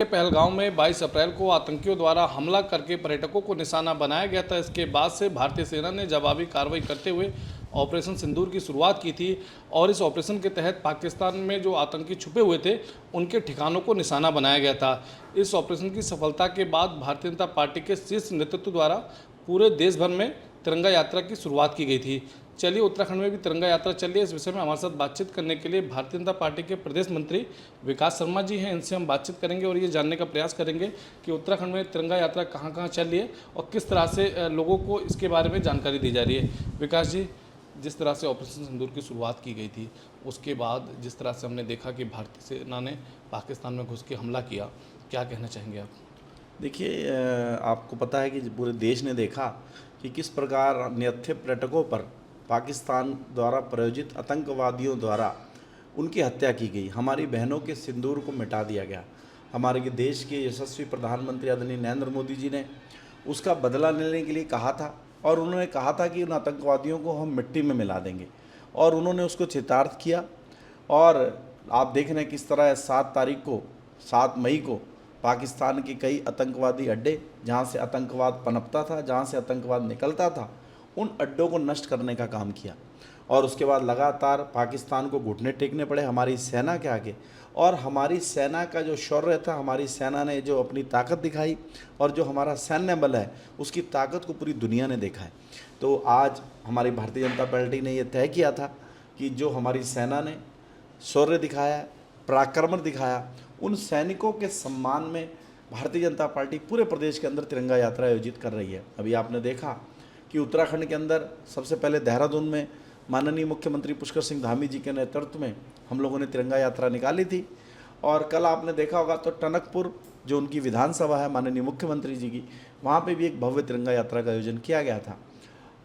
पहलगाम में 22 अप्रैल को आतंकियों द्वारा हमला करके पर्यटकों को निशाना बनाया गया था। इसके बाद से भारतीय सेना ने जवाबी कार्रवाई करते हुए ऑपरेशन सिंदूर की शुरुआत की थी और इस ऑपरेशन के तहत पाकिस्तान में जो आतंकी छुपे हुए थे उनके ठिकानों को निशाना बनाया गया था। इस ऑपरेशन की सफलता के बाद भारतीय जनता पार्टी के शीर्ष नेतृत्व द्वारा पूरे देश भर में तिरंगा यात्रा की शुरुआत की गई थी। चलिए, उत्तराखंड में भी तिरंगा यात्रा चल रही है। इस विषय में हमारे साथ बातचीत करने के लिए भारतीय जनता पार्टी के प्रदेश मंत्री विकास शर्मा जी हैं। इनसे हम बातचीत करेंगे और ये जानने का प्रयास करेंगे कि उत्तराखंड में तिरंगा यात्रा कहाँ कहाँ चल रही है और किस तरह से लोगों को इसके बारे में जानकारी दी जा रही है। विकास जी, जिस तरह से ऑपरेशन सिंदूर की शुरुआत की गई थी, उसके बाद जिस तरह से हमने देखा कि भारतीय सेना ने पाकिस्तान में घुस के हमला किया, क्या कहना चाहेंगे आप? देखिए, आपको पता है कि पूरे देश ने देखा कि किस प्रकार निहत्थे पर्यटकों पर पाकिस्तान द्वारा प्रायोजित आतंकवादियों द्वारा उनकी हत्या की गई। हमारी बहनों के सिंदूर को मिटा दिया गया। हमारे देश के यशस्वी प्रधानमंत्री आदरणीय नरेंद्र मोदी जी ने उसका बदला लेने के लिए कहा था और उन्होंने कहा था कि उन आतंकवादियों को हम मिट्टी में मिला देंगे और उन्होंने उसको चितार्थ किया। और आप देख रहे हैं किस तरह 7 मई को पाकिस्तान के कई आतंकवादी अड्डे, जहाँ से आतंकवाद पनपता था, जहाँ से आतंकवाद निकलता था, उन अड्डों को नष्ट करने का काम किया। और उसके बाद लगातार पाकिस्तान को घुटने टेकने पड़े हमारी सेना के आगे। और हमारी सेना का जो शौर्य था, हमारी सेना ने जो अपनी ताकत दिखाई और जो हमारा सैन्य बल है, उसकी ताकत को पूरी दुनिया ने देखा है। तो आज हमारी भारतीय जनता पार्टी ने यह तय किया था कि जो हमारी सेना ने शौर्य दिखाया, पराक्रम दिखाया, उन सैनिकों के सम्मान में भारतीय जनता पार्टी पूरे प्रदेश के अंदर तिरंगा यात्रा आयोजित कर रही है। अभी आपने देखा कि उत्तराखंड के अंदर सबसे पहले देहरादून में माननीय मुख्यमंत्री पुष्कर सिंह धामी जी के नेतृत्व में हम लोगों ने तिरंगा यात्रा निकाली थी। और कल आपने देखा होगा तो टनकपुर, जो उनकी विधानसभा है माननीय मुख्यमंत्री जी की, वहाँ पे भी एक भव्य तिरंगा यात्रा का आयोजन किया गया था।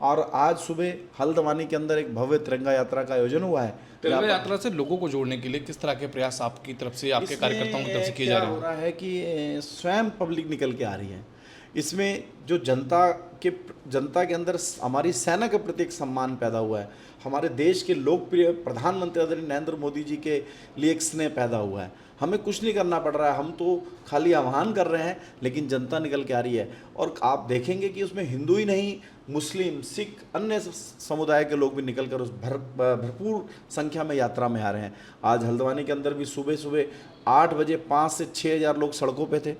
और आज सुबह हल्द्वानी के अंदर एक भव्य तिरंगा यात्रा का आयोजन हुआ है। तिरंगा यात्रा से लोगों को जोड़ने के लिए किस तरह के प्रयास आपकी तरफ से, आपके कार्यकर्ताओं की तरफ से किए जा रहे हैं? हो रहा है कि स्वयं पब्लिक निकल के आ रही है। इसमें जो जनता के अंदर हमारी सेना के प्रति एक सम्मान पैदा हुआ है। हमारे देश के लोकप्रिय प्रधानमंत्री आदरणीय नरेंद्र मोदी जी के लिए एक स्नेह पैदा हुआ है। हमें कुछ नहीं करना पड़ रहा है, हम तो खाली आह्वान कर रहे हैं, लेकिन जनता निकल के आ रही है। और आप देखेंगे कि उसमें हिंदू ही नहीं, मुस्लिम, सिख, अन्य समुदाय के लोग भी निकलकर उस भरपूर संख्या में यात्रा में आ रहे हैं। आज हल्द्वानी के अंदर भी सुबह सुबह 8 बजे 5 से 6 हज़ार लोग सड़कों पे थे।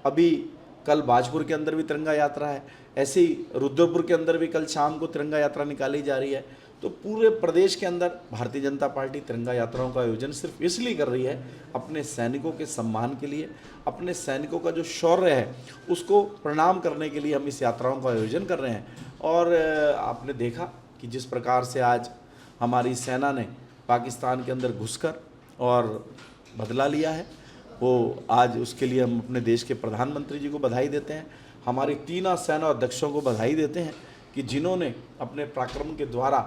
अभी कल बाजपुर के अंदर भी तिरंगा यात्रा है। ऐसे ही रुद्रपुर के अंदर भी कल शाम को तिरंगा यात्रा निकाली जा रही है। तो पूरे प्रदेश के अंदर भारतीय जनता पार्टी तिरंगा यात्राओं का आयोजन सिर्फ इसलिए कर रही है, अपने सैनिकों के सम्मान के लिए, अपने सैनिकों का जो शौर्य है उसको प्रणाम करने के लिए हम इस यात्राओं का आयोजन कर रहे हैं। और आपने देखा कि जिस प्रकार से आज हमारी सेना ने पाकिस्तान के अंदर घुसकर और बदला लिया है, वो आज उसके लिए हम अपने देश के प्रधानमंत्री जी को बधाई देते हैं। हमारी तीनों सेना अध्यक्षों को बधाई देते हैं कि जिन्होंने अपने पराक्रम के द्वारा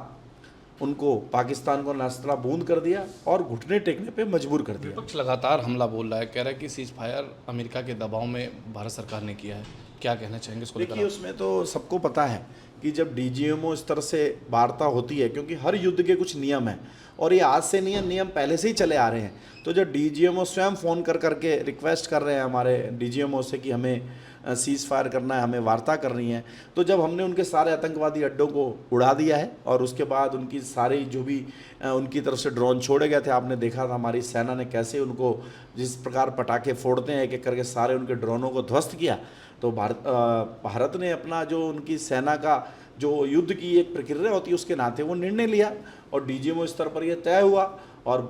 उनको पाकिस्तान को नस्ला बूंद कर दिया और घुटने टेकने पे मजबूर कर दिया। विपक्ष लगातार हमला बोल रहा है, कह रहा है कि सीज फायर अमेरिका के दबाव में भारत सरकार ने किया है। क्या कहना चाहेंगे इसको लेकर? देखिए, उसमें तो सबको पता है कि जब डीजीएमओ इस तरह से वार्ता होती है, क्योंकि हर युद्ध के कुछ नियम हैं और ये आज से नियम पहले से ही चले आ रहे हैं। तो जब डीजीएमओ स्वयं फ़ोन करके रिक्वेस्ट कर रहे हैं हमारे डीजीएमओ से कि हमें सीज़ फायर करना है, हमें वार्ता करनी है, तो जब हमने उनके सारे आतंकवादी अड्डों को उड़ा दिया है और उसके बाद उनकी सारी जो भी उनकी तरफ से ड्रोन छोड़े गए थे, आपने देखा था हमारी सेना ने कैसे उनको जिस प्रकार पटाखे फोड़ते हैं एक एक करके सारे उनके ड्रोनों को ध्वस्त किया। तो भारत ने अपना जो उनकी सेना का जो युद्ध की एक प्रक्रिया होती है उसके नाते वो निर्णय लिया और डीजीएमओ स्तर पर यह तय हुआ। और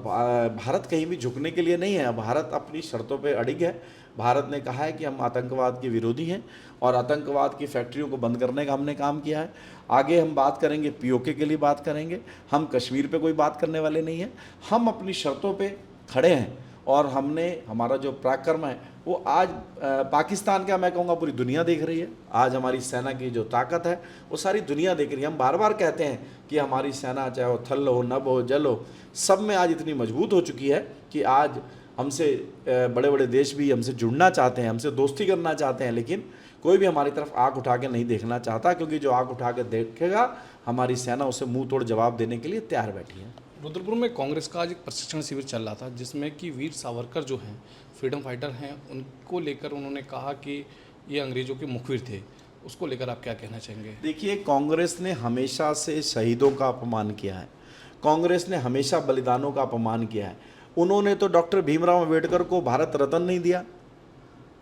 भारत कहीं भी झुकने के लिए नहीं है, भारत अपनी शर्तों पे अड़िग है। भारत ने कहा है कि हम आतंकवाद के विरोधी हैं और आतंकवाद की फैक्ट्रियों को बंद करने का हमने काम किया है। आगे हम बात करेंगे, पीओके के लिए बात करेंगे, हम कश्मीर पे कोई बात करने वाले नहीं हैं। हम अपनी शर्तों पे खड़े हैं और हमारा जो पराक्रम है वो आज पाकिस्तान का, मैं कहूँगा पूरी दुनिया देख रही है। आज हमारी सेना की जो ताकत है वो सारी दुनिया देख रही है। हम बार बार कहते हैं कि हमारी सेना चाहे वो थल हो, नभ हो, जल हो, सब में आज इतनी मजबूत हो चुकी है कि आज हमसे बड़े बड़े देश भी हमसे जुड़ना चाहते हैं, हमसे दोस्ती करना चाहते हैं, लेकिन कोई भी हमारी तरफ आँख उठा के नहीं देखना चाहता, क्योंकि जो आँख उठा के देखेगा हमारी सेना उसे मुंह तोड़ जवाब देने के लिए तैयार बैठी है। रुद्रपुर में कांग्रेस का आज एक प्रशिक्षण शिविर चल रहा था जिसमें कि वीर सावरकर जो हैं फ्रीडम फाइटर हैं, उनको लेकर उन्होंने कहा कि ये अंग्रेज़ों के मुखबिर थे, उसको लेकर आप क्या कहना चाहेंगे? देखिए, कांग्रेस ने हमेशा से शहीदों का अपमान किया है। कांग्रेस ने हमेशा बलिदानों का अपमान किया है। उन्होंने तो डॉक्टर भीमराव अंबेडकर को भारत रत्न नहीं दिया।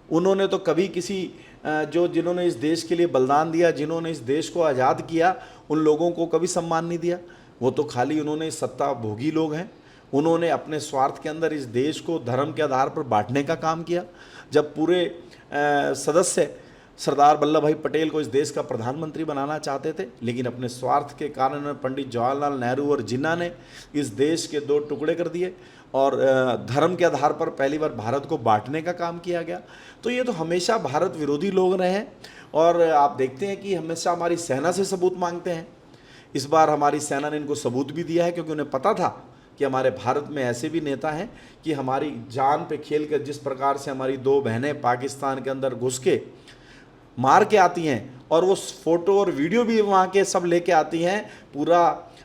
उन्होंने तो कभी किसी जिन्होंने इस देश के लिए बलिदान दिया, जिन्होंने इस देश को आज़ाद किया, उन लोगों को कभी सम्मान नहीं दिया। वो तो खाली उन्होंने सत्ता भोगी लोग हैं। उन्होंने अपने स्वार्थ के अंदर इस देश को धर्म के आधार पर बांटने का काम किया। जब पूरे सदस्य सरदार वल्लभ भाई पटेल को इस देश का प्रधानमंत्री बनाना चाहते थे, लेकिन अपने स्वार्थ के कारण पंडित जवाहरलाल नेहरू और जिन्ना ने इस देश के दो टुकड़े कर दिए और धर्म के आधार पर पहली बार भारत को बांटने का काम किया गया। तो ये तो हमेशा भारत विरोधी लोग रहे हैं और आप देखते हैं कि हमेशा हमारी सेना से सबूत मांगते हैं। इस बार हमारी सेना ने इनको सबूत भी दिया है, क्योंकि उन्हें पता था कि हमारे भारत में ऐसे भी नेता हैं कि हमारी जान पे खेल कर जिस प्रकार से हमारी दो बहनें पाकिस्तान के अंदर घुस के मार के आती हैं और वो फोटो और वीडियो भी वहाँ के सब लेके आती हैं। पूरा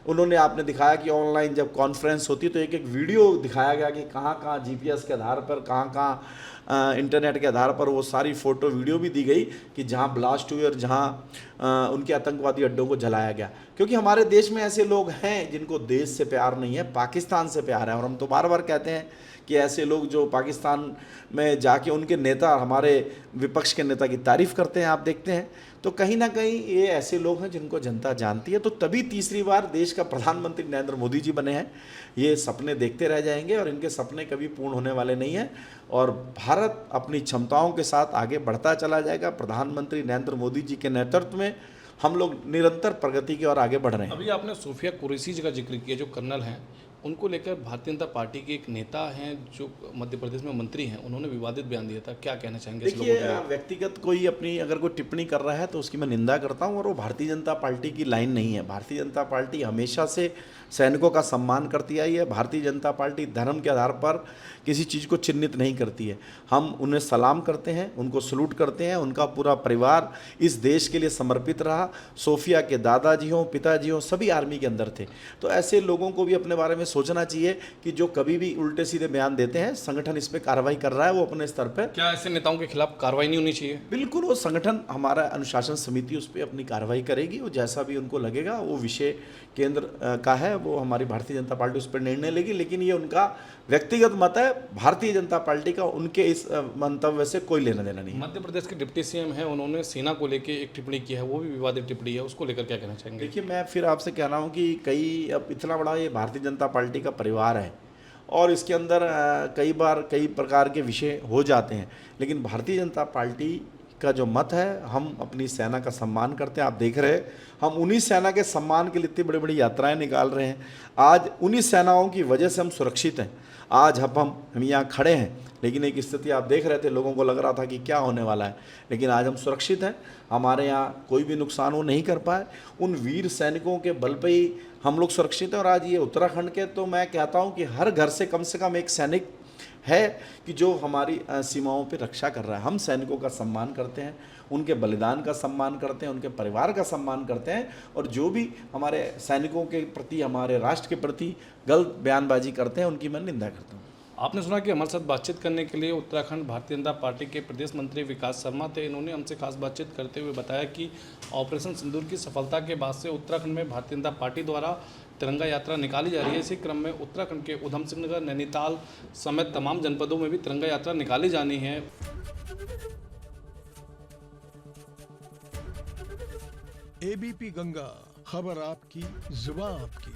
उन्होंने आपने दिखाया कि ऑनलाइन जब कॉन्फ्रेंस होती तो एक एक वीडियो दिखाया गया कि कहाँ कहाँ जीपीएस के आधार पर, कहाँ कहाँ इंटरनेट के आधार पर वो सारी फ़ोटो वीडियो भी दी गई कि जहाँ ब्लास्ट हुई और जहाँ उनके आतंकवादी अड्डों को जलाया गया। क्योंकि हमारे देश में ऐसे लोग हैं जिनको देश से प्यार नहीं है, पाकिस्तान से प्यार है। और हम तो बार बार कहते हैं कि ऐसे लोग जो पाकिस्तान में जाके उनके नेता, हमारे विपक्ष के नेता की तारीफ़ करते हैं, आप देखते हैं। तो कहीं ना कहीं ये ऐसे लोग हैं जिनको जनता जानती है। तो तभी तीसरी बार देश का प्रधानमंत्री नरेंद्र मोदी जी बने हैं। ये सपने देखते रह जाएंगे और इनके सपने कभी पूर्ण होने वाले नहीं हैं और भारत अपनी क्षमताओं के साथ आगे बढ़ता चला जाएगा। प्रधानमंत्री नरेंद्र मोदी जी के नेतृत्व में हम लोग निरंतर प्रगति की ओर आगे बढ़ रहे हैं। अभी आपने सूफिया कुरैशी जी का जिक्र किया, जो कर्नल हैं, उनको लेकर भारतीय जनता पार्टी के एक नेता हैं जो मध्य प्रदेश में मंत्री हैं, उन्होंने विवादित बयान दिया था। क्या कहना चाहेंगे इस लोगों के देखिए, लिए? व्यक्तिगत कोई अपनी अगर कोई टिप्पणी कर रहा है तो उसकी मैं निंदा करता हूं और वो भारतीय जनता पार्टी की लाइन नहीं है। भारतीय जनता पार्टी हमेशा से सैनिकों का सम्मान करती आई है। भारतीय जनता पार्टी धर्म के आधार पर किसी चीज़ को चिन्हित नहीं करती है। हम उन्हें सलाम करते हैं, उनको सलूट करते हैं। उनका पूरा परिवार इस देश के लिए समर्पित रहा। सोफिया के दादाजी हों, पिताजी हों, सभी आर्मी के अंदर थे। तो ऐसे लोगों को भी अपने बारे में सोचना चाहिए कि जो कभी भी उल्टे सीधे बयान देते हैं, संगठन इस पर कार्रवाई कर रहा है, वो अपने स्तर पर। क्या ऐसे नेताओं के खिलाफ कार्रवाई नहीं होनी चाहिए? बिल्कुल, वो संगठन, हमारा अनुशासन समिति उस पर अपनी कार्रवाई करेगी। वो जैसा भी उनको लगेगा, वो विषय केंद्र का है, वो हमारी भारतीय जनता पार्टी उस पर निर्णय लेगी। लेकिन ये उनका व्यक्तिगत मत है। भारतीय जनता पार्टी का उनके इस मंतव्य से कोई लेना देना नहीं है। मध्य प्रदेश के डिप्टी सीएम हैं, उन्होंने सेना को लेकर एक टिप्पणी की है, वो भी विवादित टिप्पणी है, उसको लेकर क्या कहना चाहेंगे? देखिए, मैं फिर आपसे कह रहा हूँ कि अब इतना बड़ा ये भारतीय जनता पार्टी का परिवार है और इसके अंदर कई बार कई प्रकार के विषय हो जाते हैं। लेकिन भारतीय जनता पार्टी का जो मत है, हम अपनी सेना का सम्मान करते हैं। आप देख रहे हैं, हम उन्हीं सेना के सम्मान के लिए इतनी बड़ी बड़ी यात्राएं निकाल रहे हैं। आज उन्हीं सेनाओं की वजह से हम सुरक्षित हैं। आज हम यहाँ खड़े हैं, लेकिन एक स्थिति आप देख रहे थे, लोगों को लग रहा था कि क्या होने वाला है, लेकिन आज हम सुरक्षित हैं। हमारे यहाँ कोई भी नुकसान वो नहीं कर पाए। उन वीर सैनिकों के बल पे ही हम लोग सुरक्षित हैं। और आज ये उत्तराखंड के, तो मैं कहता हूँ कि हर घर से कम एक सैनिक है कि जो हमारी सीमाओं पे रक्षा कर रहा है। हम सैनिकों का सम्मान करते हैं, उनके बलिदान का सम्मान करते हैं, उनके परिवार का सम्मान करते हैं। और जो भी हमारे सैनिकों के प्रति, हमारे राष्ट्र के प्रति गलत बयानबाजी करते हैं, उनकी मैं निंदा करता हूँ। आपने सुना कि हमारे साथ बातचीत करने के लिए उत्तराखंड भारतीय जनता पार्टी के प्रदेश मंत्री विकास शर्मा थे। इन्होंने हमसे खास बातचीत करते हुए बताया कि ऑपरेशन सिंदूर की सफलता के बाद से उत्तराखंड में भारतीय जनता पार्टी द्वारा तिरंगा यात्रा निकाली जा रही है। इसी क्रम में उत्तराखंड के उधम सिंह नगर, नैनीताल समेत तमाम जनपदों में भी तिरंगा यात्रा निकाली जानी है। एबीपी गंगा, खबर आपकी, जुबान आपकी।